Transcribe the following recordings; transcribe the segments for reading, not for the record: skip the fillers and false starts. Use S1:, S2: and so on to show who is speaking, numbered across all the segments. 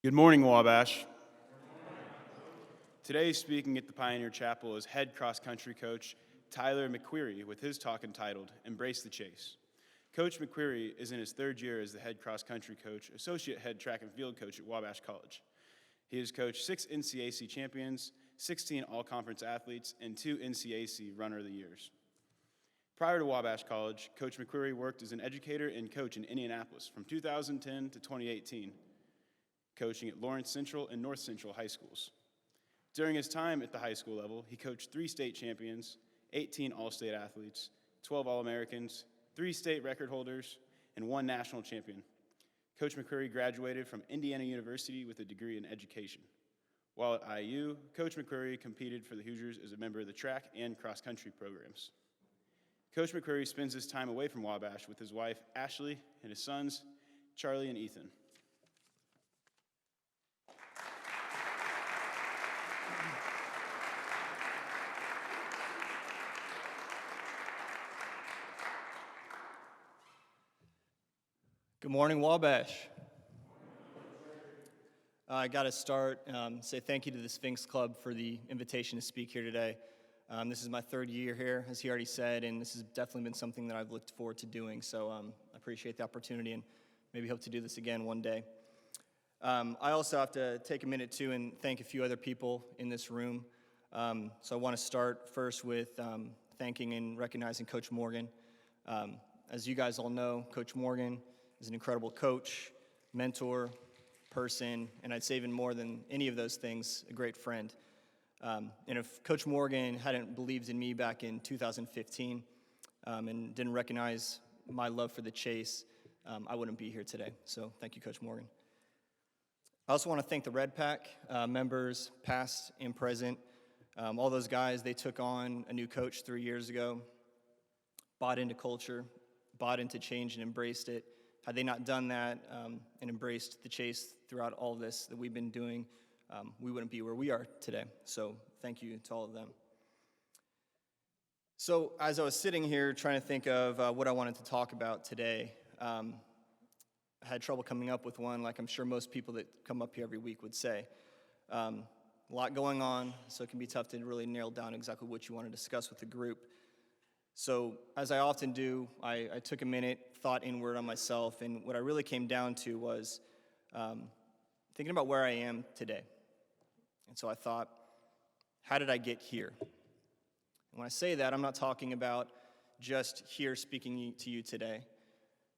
S1: Good morning, Wabash. Today, speaking at the Pioneer Chapel is head cross-country coach Tyler McCreary with his talk entitled, Embrace the Chase. Coach McCreary is in his third year as the head cross-country coach, associate head track and field coach at Wabash College. He has coached 6 NCAC champions, 16 all-conference athletes, and 2 NCAC Runner of the Years. Prior to Wabash College, Coach McCreary worked as an educator and coach in Indianapolis from 2010 to 2018, coaching at Lawrence Central and North Central high schools. During his time at the high school level, he coached 3 state champions, 18 all-state athletes, 12 All-Americans, 3 state record holders, and 1 national champion. Coach McCreary graduated from Indiana University with a degree in education. While at IU, Coach McCreary competed for the Hoosiers as a member of the track and cross-country programs. Coach McCreary spends his time away from Wabash with his wife, Ashley, and his sons, Charlie and Ethan.
S2: Good morning, Wabash. I got to start, say thank you to the Sphinx Club for the invitation to speak here today. This is my 3rd year here, as he already said, and this has definitely been something that I've looked forward to doing, so I appreciate the opportunity and maybe hope to do this again one day. I also have to take a minute, too, and thank a few other people in this room. So I want to start first with thanking and recognizing Coach Morgan. As you guys all know, Coach Morgan is an incredible coach, mentor, person, and I'd say even more than any of those things, a great friend. And if Coach Morgan hadn't believed in me back in 2015 and didn't recognize my love for the chase, I wouldn't be here today. So thank you, Coach Morgan. I also want to thank the Red Pack members, past and present. All those guys, they took on a new coach 3 years ago, bought into culture, bought into change and embraced it. Had they not done that and embraced the chase throughout all of this that we've been doing, we wouldn't be where we are today. So thank you to all of them. So as I was sitting here trying to think of what I wanted to talk about today, I had trouble coming up with one, like I'm sure most people that come up here every week would say. A lot going on, so it can be tough to really nail down exactly what you want to discuss with the group. So, as I often do, I took a minute, thought inward on myself, and what I really came down to was thinking about where I am today. And so I thought, how did I get here? And when I say that, I'm not talking about just here speaking to you today.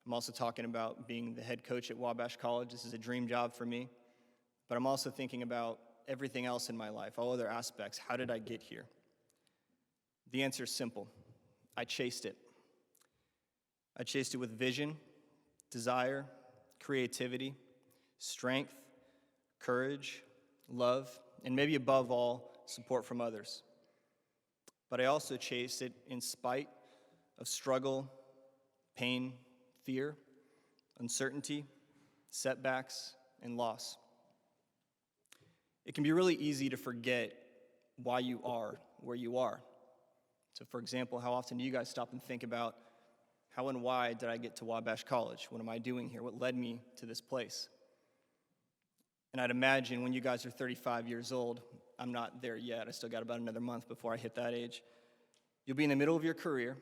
S2: I'm also talking about being the head coach at Wabash College. This is a dream job for me. But I'm also thinking about everything else in my life, all other aspects. How did I get here? The answer is simple. I chased it. I chased it with vision, desire, creativity, strength, courage, love, and maybe above all, support from others. But I also chased it in spite of struggle, pain, fear, uncertainty, setbacks, and loss. It can be really easy to forget why you are where you are. So, for example, how often do you guys stop and think about how and why did I get to Wabash College? What am I doing here? What led me to this place? And I'd imagine when you guys are 35 years old, I'm not there yet. I still got about another month before I hit that age. You'll be in the middle of your career,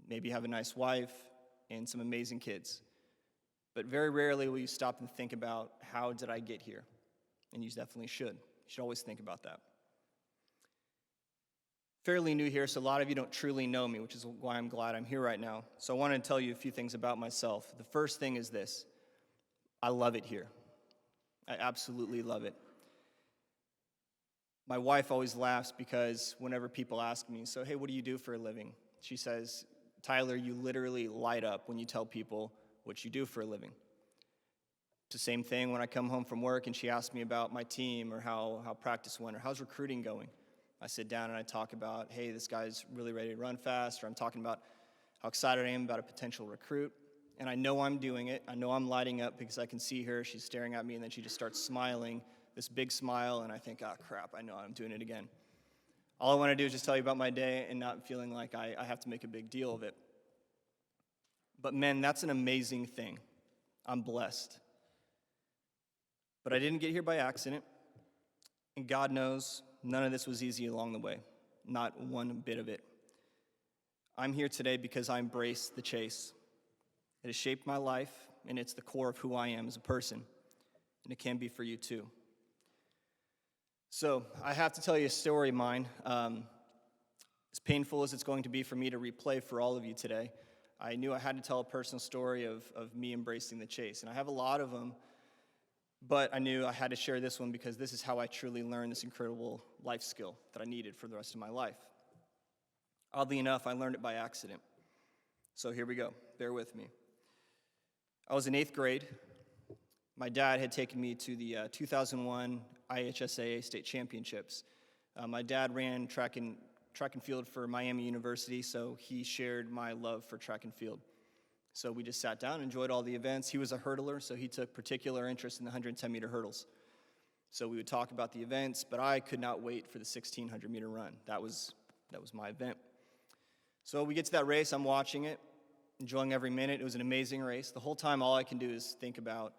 S2: maybe have a nice wife and some amazing kids. But very rarely will you stop and think about how did I get here? And you definitely should. You should always think about that. Fairly new here, so a lot of you don't truly know me, which is why I'm glad I'm here right now. So I want to tell you a few things about myself. The first thing is this. I love it here. I absolutely love it. My wife always laughs because whenever people ask me, so hey, what do you do for a living? She says, Tyler, you literally light up when you tell people what you do for a living. It's the same thing when I come home from work and she asks me about my team or how practice went or how's recruiting going. I sit down and I talk about, hey, this guy's really ready to run fast, or I'm talking about how excited I am about a potential recruit. And I know I'm doing it. I know I'm lighting up because I can see her. She's staring at me, and then she just starts smiling, this big smile, and I think, oh, crap, I know I'm doing it again. All I want to do is just tell you about my day and not feeling like I have to make a big deal of it. But men, that's an amazing thing. I'm blessed. But I didn't get here by accident, and God knows none of this was easy along the way, not one bit of it. I'm here today because I embrace the chase. It has shaped my life, and it's the core of who I am as a person, and it can be for you too. So I have to tell you a story of mine. As painful as it's going to be for me to replay for all of you today, I knew I had to tell a personal story of me embracing the chase. And I have a lot of them, but I knew I had to share this one because this is how I truly learned this incredible life skill that I needed for the rest of my life. Oddly enough, I learned it by accident. So here we go. Bear with me. I was in 8th grade. My dad had taken me to the 2001 IHSAA state championships. My dad ran track and field for Miami University, so he shared my love for track and field. So we just sat down, enjoyed all the events. He was a hurdler, so he took particular interest in the 110-meter hurdles. So we would talk about the events, but I could not wait for the 1,600-meter run. That was my event. So we get to that race, I'm watching it, enjoying every minute. It was an amazing race. The whole time, all I can do is think about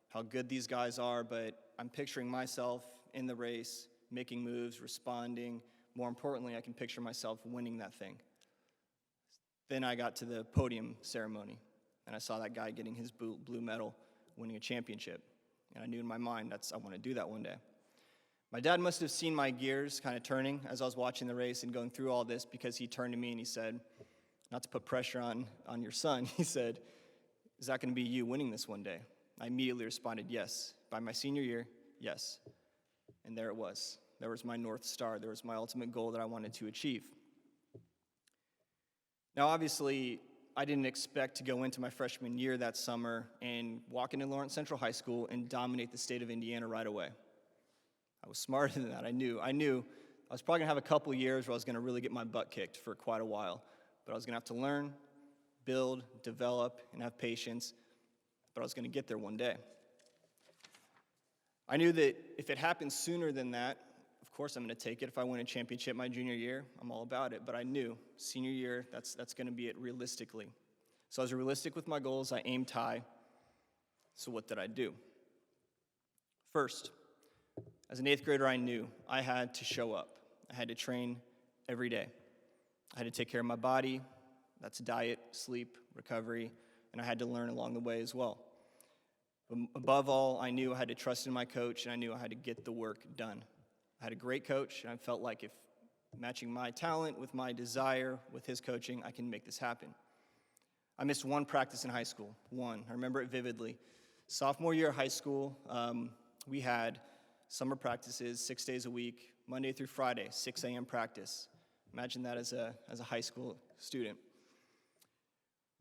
S2: how good these guys are, but I'm picturing myself in the race, making moves, responding. More importantly, I can picture myself winning that thing. Then I got to the podium ceremony, and I saw that guy getting his blue medal, winning a championship. And I knew in my mind, I want to do that one day. My dad must have seen my gears kind of turning as I was watching the race and going through all this, because he turned to me and he said, not to put pressure on your son, he said, is that going to be you winning this one day? I immediately responded, yes. By my senior year, yes. And there it was. There was my North Star. There was my ultimate goal that I wanted to achieve. Now, obviously, I didn't expect to go into my freshman year that summer and walk into Lawrence Central High School and dominate the state of Indiana right away. I was smarter than that. I knew I was probably going to have a couple years where I was going to really get my butt kicked for quite a while. But I was going to have to learn, build, develop, and have patience. But I was going to get there one day. I knew that if it happened sooner than that, of course I'm going to take it. If I win a championship my junior year, I'm all about it. But I knew senior year, that's going to be it realistically. So I was realistic with my goals. I aimed high. So what did I do? First, as an 8th grader, I knew I had to show up. I had to train every day. I had to take care of my body. That's diet, sleep, recovery, and I had to learn along the way as well. But above all, I knew I had to trust in my coach, and I knew I had to get the work done. I had a great coach, and I felt like if matching my talent with my desire with his coaching, I can make this happen. I missed one practice in high school, one. I remember it vividly. Sophomore year of high school, we had summer practices 6 days a week, Monday through Friday, 6 a.m. practice. Imagine that as a high school student.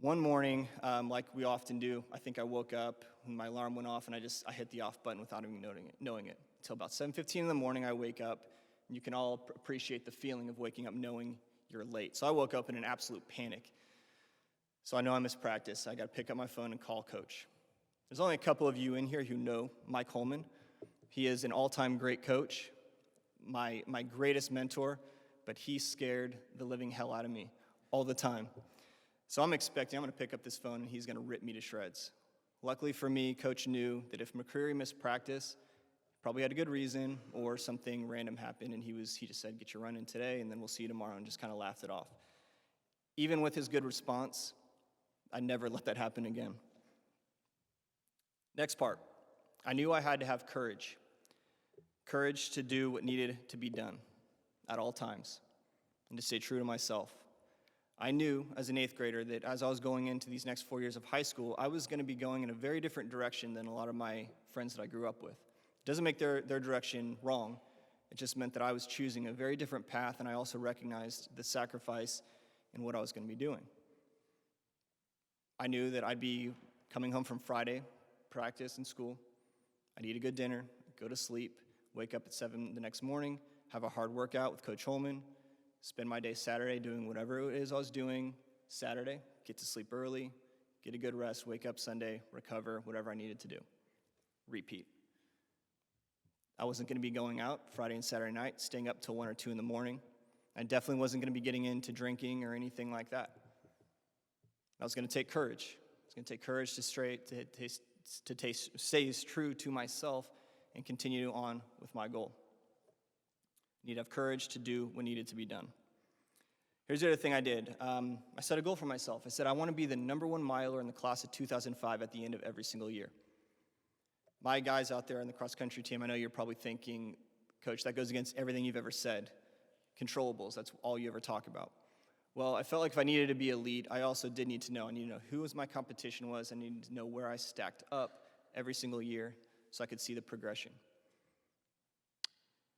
S2: One morning, like we often do, I think I woke up when my alarm went off, and I hit the off button without even knowing it. Until about 7:15 in the morning, I wake up, and you can all appreciate the feeling of waking up knowing you're late. So I woke up in an absolute panic. So I know I missed practice. I got to pick up my phone and call coach. There's only a couple of you in here who know Mike Holman. He is an all-time great coach, my greatest mentor, but he scared the living hell out of me all the time. So I'm going to pick up this phone, and he's going to rip me to shreds. Luckily for me, coach knew that if McCreary missed practice, probably had a good reason, or something random happened, and he just said, get your run in today, and then we'll see you tomorrow, and just kind of laughed it off. Even with his good response, I never let that happen again. Next part, I knew I had to have courage. Courage to do what needed to be done at all times, and to stay true to myself. I knew as an 8th grader that as I was going into these next 4 years of high school, I was going to be going in a very different direction than a lot of my friends that I grew up with. It doesn't make their direction wrong. It just meant that I was choosing a very different path, and I also recognized the sacrifice in what I was going to be doing. I knew that I'd be coming home from Friday practice and school. I'd eat a good dinner, go to sleep, wake up at 7 the next morning, have a hard workout with Coach Holman, spend my day Saturday doing whatever it is I was doing Saturday, get to sleep early, get a good rest, wake up Sunday, recover, whatever I needed to do. Repeat. I wasn't going to be going out Friday and Saturday night, staying up till 1 or 2 in the morning. I definitely wasn't going to be getting into drinking or anything like that. I was going to take courage. I was going to take courage to stay true to myself and continue on with my goal. I need to have courage to do what needed to be done. Here's the other thing I did. I set a goal for myself. I said I want to be the #1 miler in the class of 2005 at the end of every single year. My guys out there in the cross-country team, I know you're probably thinking, Coach, that goes against everything you've ever said. Controllables, that's all you ever talk about. Well, I felt like if I needed to be elite, I also did need to know. I needed to know who my competition was. I needed to know where I stacked up every single year so I could see the progression.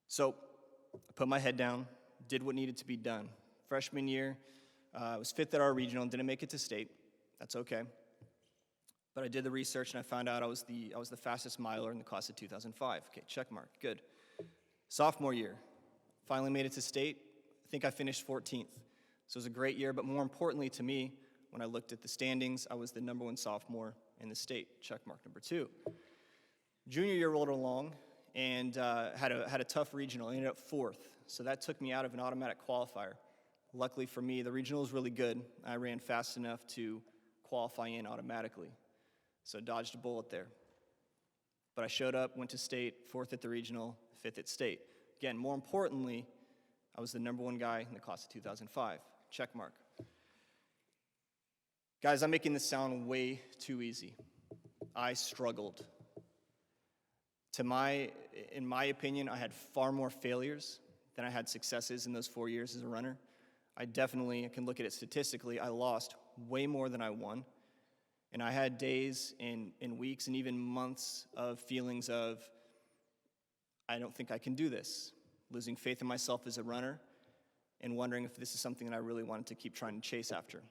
S2: So I put my head down, did what needed to be done. Freshman year, I was 5th at our regional and didn't make it to state. That's okay. But I did the research and I found out I was the fastest miler in the class of 2005. Okay, check mark, good. Sophomore year, finally made it to state. I think I finished 14th. So it was a great year, but more importantly to me, when I looked at the standings, I was the #1 sophomore in the state, check mark number 2. Junior year rolled along and had a tough regional. I ended up 4th, so that took me out of an automatic qualifier. Luckily for me, the regional was really good. I ran fast enough to qualify in automatically, so dodged a bullet there. But I showed up, went to state, 4th at the regional, 5th at state. Again, more importantly, I was the #1 guy in the class of 2005, check mark. Guys, I'm making this sound way too easy. I struggled. In my opinion, I had far more failures than I had successes in those 4 years as a runner. I can look at it statistically, I lost way more than I won. And I had days and weeks and even months of feelings of, I don't think I can do this. Losing faith in myself as a runner and wondering if this is something that I really wanted to keep trying to chase after.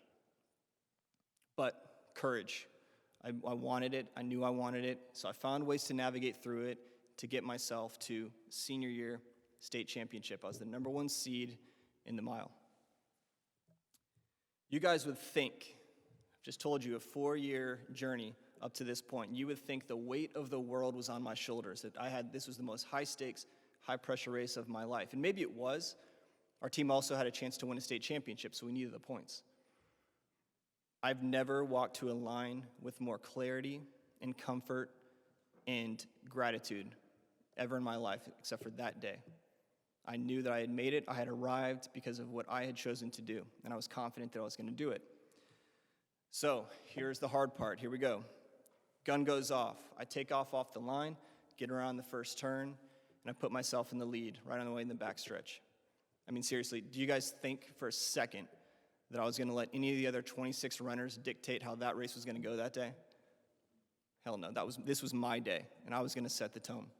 S2: But courage. I wanted it, I knew I wanted it, so I found ways to navigate through it to get myself to senior year state championship. I was the #1 seed in the mile. You guys would think, I've just told you a 4-year journey up to this point, you would think the weight of the world was on my shoulders, that this was the most high stakes, high pressure race of my life. And maybe it was. Our team also had a chance to win a state championship, so we needed the points. I've never walked to a line with more clarity and comfort and gratitude ever in my life, except for that day. I knew that I had made it, I had arrived because of what I had chosen to do, and I was confident that I was going to do it. So, here's the hard part, here we go. Gun goes off, I take off the line, get around the first turn, and I put myself in the lead, right on the way in the backstretch. I mean, seriously, do you guys think for a second that I was going to let any of the other 26 runners dictate how that race was going to go that day? Hell no, this was my day, and I was going to set the tone.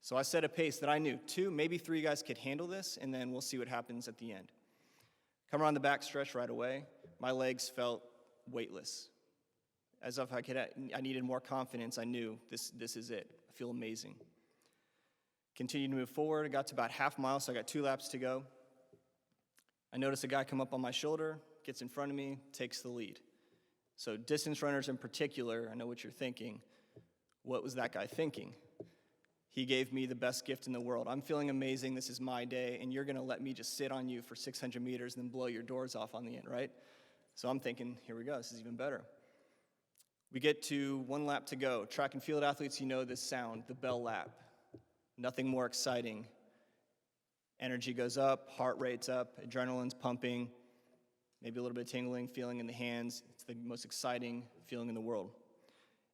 S2: So I set a pace that I knew 2, maybe 3 guys could handle this, and then we'll see what happens at the end. Come around the backstretch right away, my legs felt weightless. As if I needed more confidence, I knew this is it. I feel amazing. Continued to move forward, I got to about half mile, so I got 2 laps to go. I noticed a guy come up on my shoulder, gets in front of me, takes the lead. So distance runners in particular, I know what you're thinking. What was that guy thinking? He gave me the best gift in the world. I'm feeling amazing, this is my day, and you're gonna let me just sit on you for 600 meters and then blow your doors off on the end, right? So I'm thinking, here we go, this is even better. We get to 1 lap to go. Track and field athletes, you know this sound, the bell lap. Nothing more exciting. Energy goes up, heart rate's up, adrenaline's pumping, maybe a little bit of tingling, feeling in the hands. It's the most exciting feeling in the world.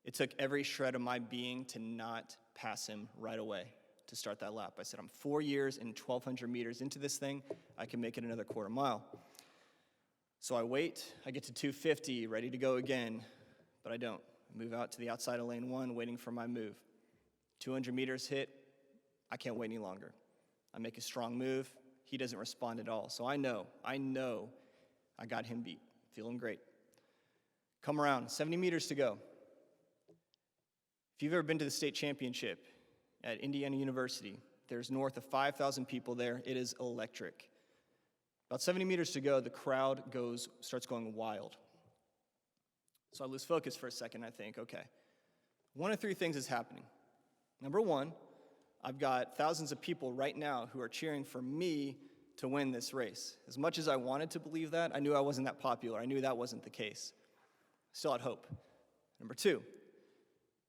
S2: It took every shred of my being to not pass him right away to start that lap. I said, I'm 4 years and 1,200 meters into this thing. I can make it another quarter mile. So I wait. I get to 250, ready to go again, but I don't. I move out to the outside of lane 1, waiting for my move. 200 meters hit. I can't wait any longer. I make a strong move. He doesn't respond at all. So I know I got him beat. Feeling great. Come around, 70 meters to go. If you've ever been to the state championship at Indiana University, there's north of 5,000 people there. It is electric. About 70 meters to go, the crowd starts going wild. So I lose focus for a second. I think, okay, 1 of 3 things is happening. Number 1, I've got thousands of people right now who are cheering for me to win this race. As much as I wanted to believe that, I knew I wasn't that popular. I knew that wasn't the case. Still had hope. Number 2,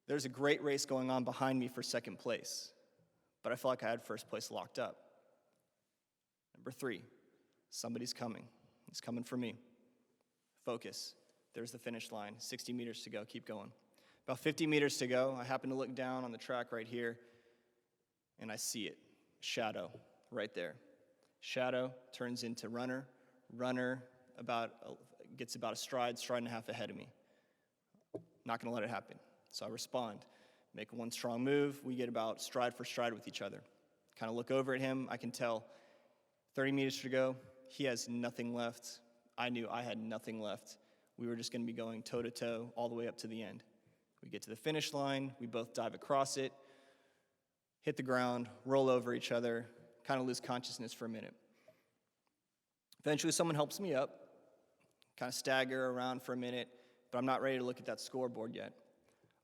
S2: There's a great race going on behind me for second place, but I felt like I had first place locked up. Number 3, somebody's coming. He's coming for me. Focus. There's the finish line. 60 meters to go. Keep going. About 50 meters to go, I happen to look down on the track right here, and I see it. Shadow right there. Shadow turns into runner. Runner gets about a stride and a half ahead of me. Not going to let it happen. So I respond. Make one strong move. We get about stride for stride with each other. Kind of look over at him. I can tell 30 meters to go. He has nothing left. I knew I had nothing left. We were just going to be going toe-to-toe all the way up to the end. We get to the finish line. We both dive across it, hit the ground, roll over each other, kind of lose consciousness for a minute. Eventually, someone helps me up, kind of stagger around for a minute, but I'm not ready to look at that scoreboard yet.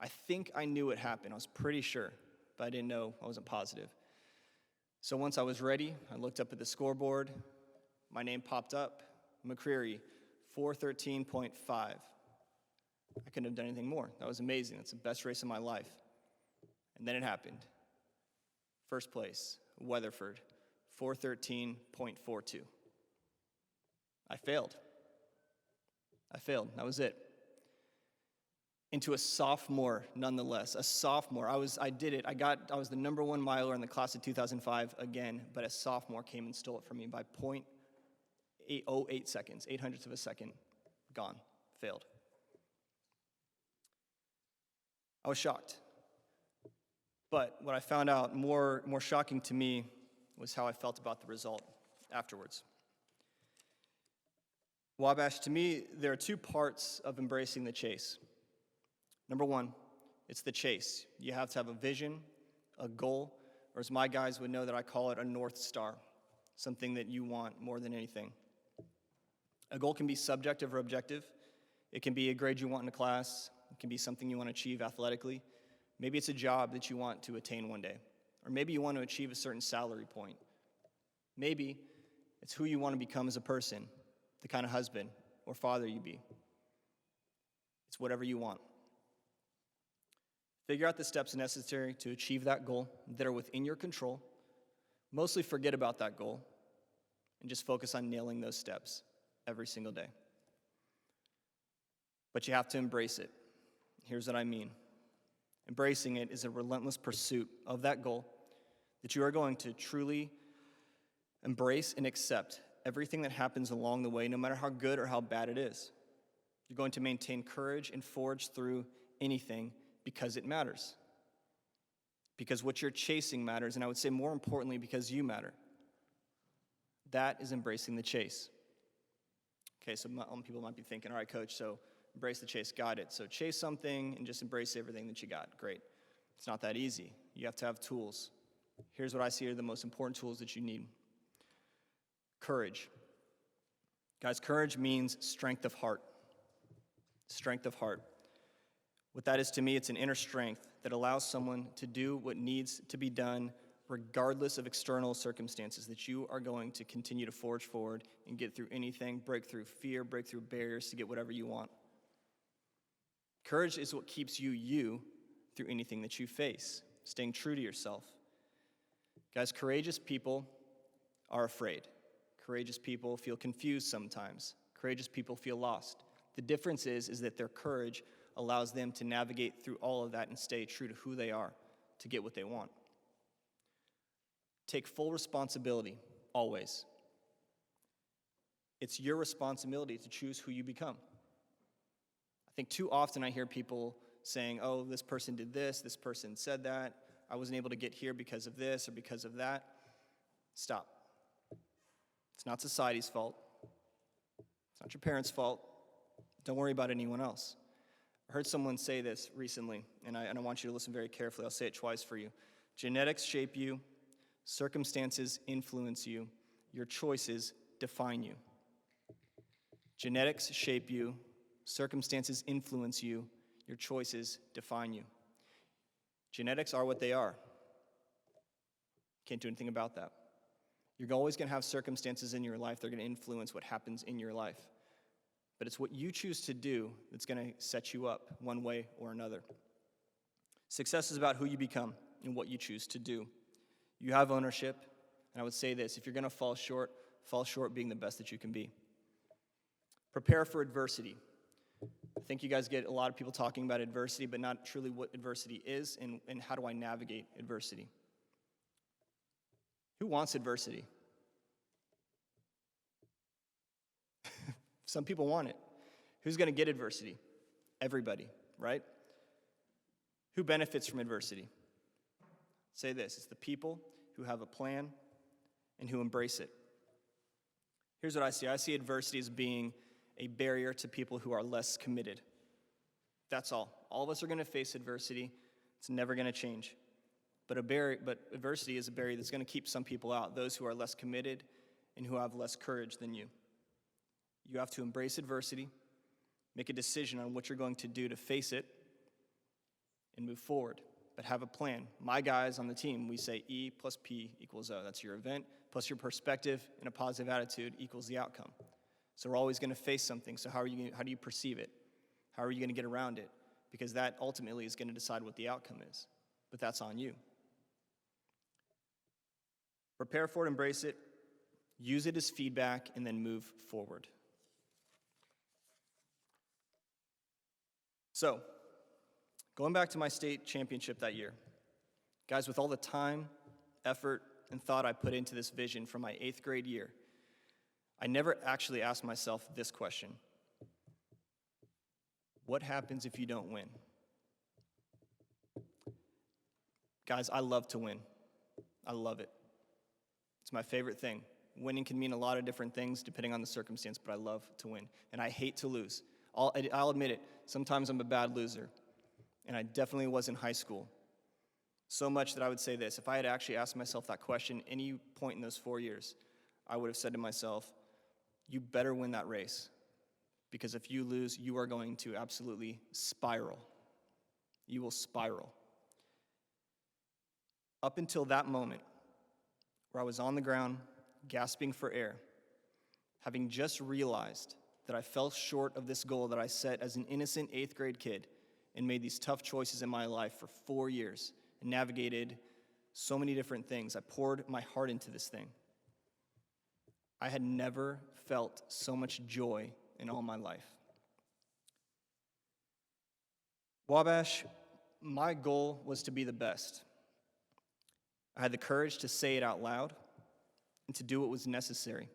S2: I think I knew what happened. I was pretty sure, but I didn't know. I wasn't positive. So once I was ready, I looked up at the scoreboard. My name popped up, McCreary, 413.5. I couldn't have done anything more. That was amazing. That's the best race of my life. And then it happened. First place, Weatherford, 413.42. I failed. That was it. Into a sophomore, nonetheless. A sophomore. I did it. I was the number 1 miler in the class of 2005 again, but a sophomore came and stole it from me by 0.808 seconds, 0.08 of a second. Gone. Failed. I was shocked. But what I found out more shocking to me was how I felt about the result afterwards. Wabash, to me, there are 2 parts of embracing the chase. Number 1, it's the chase. You have to have a vision, a goal, or as my guys would know that I call it a North Star, something that you want more than anything. A goal can be subjective or objective. It can be a grade you want in a class. It can be something you want to achieve athletically. Maybe it's a job that you want to attain one day. Or maybe you want to achieve a certain salary point. Maybe it's who you want to become as a person, the kind of husband or father you be. It's whatever you want. Figure out the steps necessary to achieve that goal that are within your control. Mostly forget about that goal and just focus on nailing those steps every single day. But you have to embrace it. Here's what I mean. Embracing it is a relentless pursuit of that goal that you are going to truly embrace and accept everything that happens along the way, no matter how good or how bad it is. You're going to maintain courage and forge through anything because it matters. Because what you're chasing matters, and I would say more importantly, because you matter. That is embracing the chase. Okay, so people might be thinking, all right, coach, so embrace the chase, got it. So chase something and just embrace everything that you got. Great. It's not that easy. You have to have tools. Here's what I see are the most important tools that you need. Courage. Guys, courage means strength of heart. Strength of heart. What that is to me, it's an inner strength that allows someone to do what needs to be done regardless of external circumstances, that you are going to continue to forge forward and get through anything, break through fear, break through barriers to get whatever you want. Courage is what keeps you through anything that you face, staying true to yourself. Guys, courageous people are afraid. Courageous people feel confused sometimes. Courageous people feel lost. The difference is that their courage allows them to navigate through all of that and stay true to who they are to get what they want. Take full responsibility, always. It's your responsibility to choose who you become. I think too often I hear people saying, oh, this person did this person said that, I wasn't able to get here because of this or because of that. Stop. It's not society's fault. It's not your parents' fault. Don't worry about anyone else. I heard someone say this recently, and I want you to listen very carefully. I'll say it twice for you. Genetics shape you. Circumstances influence you. Your choices define you. Genetics shape you. Circumstances influence you. Your choices define you. Genetics are what they are. Can't do anything about that. You're always going to have circumstances in your life that are going to influence what happens in your life. But it's what you choose to do that's going to set you up one way or another. Success is about who you become and what you choose to do. You have ownership, and I would say this, if you're going to fall short being the best that you can be. Prepare for adversity. I think you guys get a lot of people talking about adversity, but not truly what adversity is and how do I navigate adversity. Who wants adversity? Some people want it. Who's going to get adversity? Everybody, right? Who benefits from adversity? Say this, it's the people who have a plan and who embrace it. Here's what I see. I see adversity as being a barrier to people who are less committed. That's all. All of us are going to face adversity. It's never going to change. But adversity is a barrier that's going to keep some people out, those who are less committed and who have less courage than you. You have to embrace adversity, make a decision on what you're going to do to face it, and move forward. But have a plan. My guys on the team, we say E plus P equals O. That's your event, plus your perspective and a positive attitude equals the outcome. So we're always going to face something. So how do you perceive it? How are you going to get around it? Because that ultimately is going to decide what the outcome is. But that's on you. Prepare for it, embrace it, use it as feedback, and then move forward. So, going back to my state championship that year, guys, with all the time, effort, and thought I put into this vision from my 8th grade year, I never actually asked myself this question. What happens if you don't win? Guys, I love to win. I love it. It's my favorite thing. Winning can mean a lot of different things depending on the circumstance, but I love to win. And I hate to lose. I'll admit it. Sometimes I'm a bad loser. And I definitely was in high school. So much that I would say this. If I had actually asked myself that question any point in those 4 years, I would have said to myself, you better win that race. Because if you lose, you are going to absolutely spiral. You will spiral. Up until that moment, where I was on the ground, gasping for air, having just realized that I fell short of this goal that I set as an innocent 8th grade kid and made these tough choices in my life for 4 years and navigated so many different things. I poured my heart into this thing. I had never felt so much joy in all my life. Wabash, my goal was to be the best. I had the courage to say it out loud and to do what was necessary,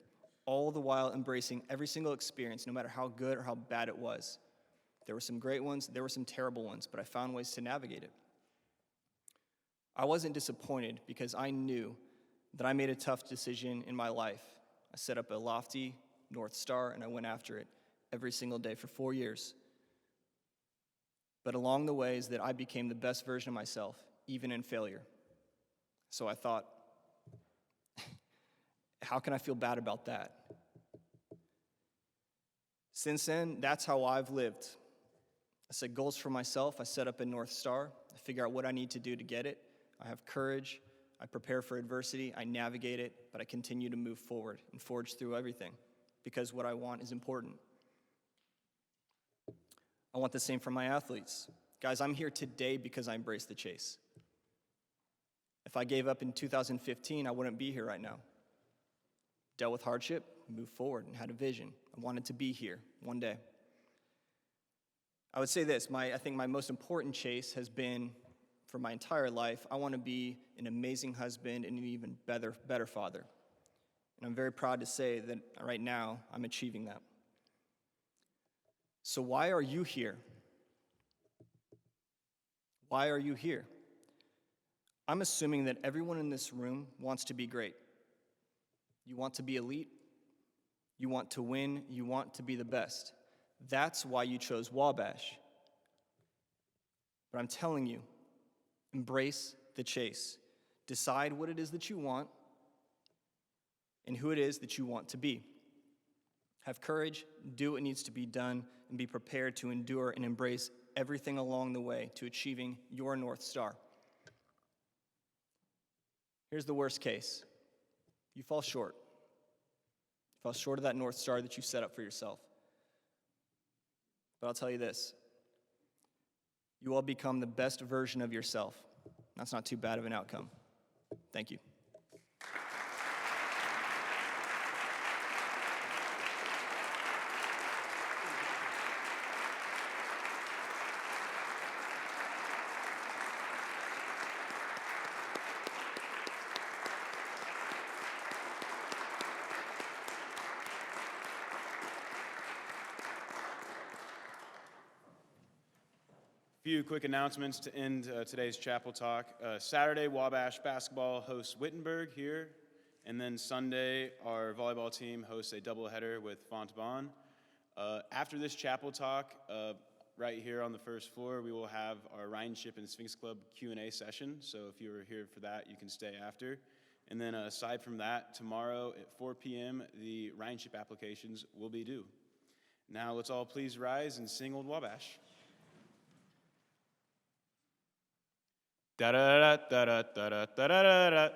S2: all the while embracing every single experience, no matter how good or how bad it was. There were some great ones, there were some terrible ones, but I found ways to navigate it. I wasn't disappointed because I knew that I made a tough decision in my life. I set up a lofty North Star and I went after it every single day for 4 years. But along the way is that I became the best version of myself, even in failure. So I thought, how can I feel bad about that? Since then, that's how I've lived. I set goals for myself. I set up a North Star. I figure out what I need to do to get it. I have courage. I prepare for adversity. I navigate it, but I continue to move forward and forge through everything because what I want is important. I want the same for my athletes. Guys, I'm here today because I embraced the chase. If I gave up in 2015, I wouldn't be here right now. Dealt with hardship, moved forward, and had a vision. I wanted to be here one day. I would say this, I think my most important chase has been for my entire life. I want to be an amazing husband and an even better father. And I'm very proud to say that right now I'm achieving that. So why are you here? Why are you here? I'm assuming that everyone in this room wants to be great. You want to be elite. You want to win. You want to be the best. That's why you chose Wabash. But I'm telling you, embrace the chase. Decide what it is that you want and who it is that you want to be. Have courage, do what needs to be done, and be prepared to endure and embrace everything along the way to achieving your North Star. Here's the worst case. You fall short. You fall short of that North Star that you set up for yourself. But I'll tell you this. you all become the best version of yourself. That's not too bad of an outcome. Thank you.
S1: Few quick announcements to end today's chapel talk. Saturday, Wabash basketball hosts Wittenberg here, and then Sunday, our volleyball team hosts a doubleheader with Fontbonne. After this chapel talk, right here on the first floor, we will have our Rhineschip and Sphinx Club Q&A session. So if you were here for that, you can stay after. And then aside from that, tomorrow at 4 p.m., the Rhineschip applications will be due. Now let's all please rise and sing Old Wabash. Da da da da da da da da da da.